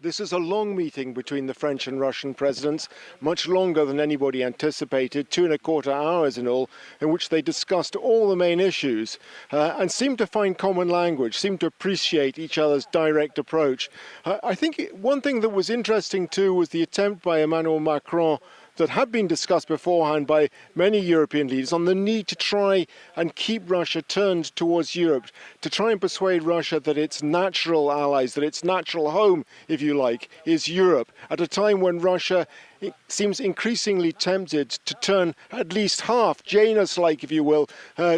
This is a long meeting between the French and Russian presidents, much longer than anybody anticipated, 2.25 hours in all, in which they discussed all the main issues and seemed to find common language, seemed to appreciate each other's direct approach. I think one thing that was interesting too was the attempt by Emmanuel Macron that had been discussed beforehand by many European leaders on the need to try and keep Russia turned towards Europe, to try and persuade Russia that its natural allies, that its natural home, if you like, is Europe, at a time when Russia seems increasingly tempted to turn at least half, Janus-like, if you will,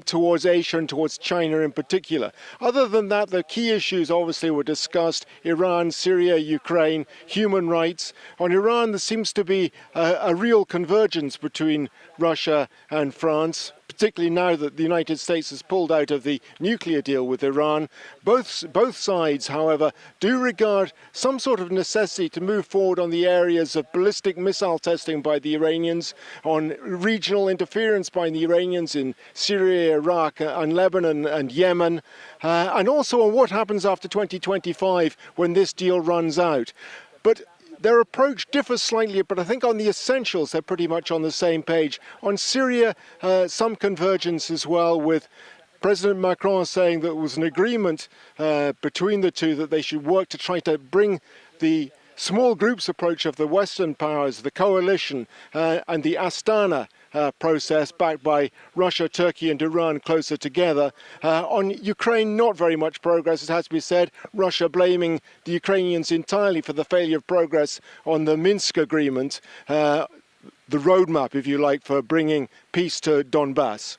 towards Asia and towards China in particular. Other than that, the key issues obviously were discussed: Iran, Syria, Ukraine, human rights. On Iran, there seems to be a real convergence between Russia and France, particularly now that the United States has pulled out of the nuclear deal with Iran. Both sides, however, do regard some sort of necessity to move forward on the areas of ballistic missile testing by the Iranians, on regional interference by the Iranians in Syria, Iraq, and Lebanon and Yemen, and also on what happens after 2025 when this deal runs out. But their approach differs slightly, but I think on the essentials they're pretty much on the same page. On Syria, some convergence as well, with President Macron saying that there was an agreement between the two that they should work to try to bring the small groups approach of the Western powers, the coalition, and the Astana process backed by Russia, Turkey and Iran closer together. On Ukraine, not very much progress, it has to be said. Russia blaming the Ukrainians entirely for the failure of progress on the Minsk agreement, the roadmap, if you like, for bringing peace to Donbass.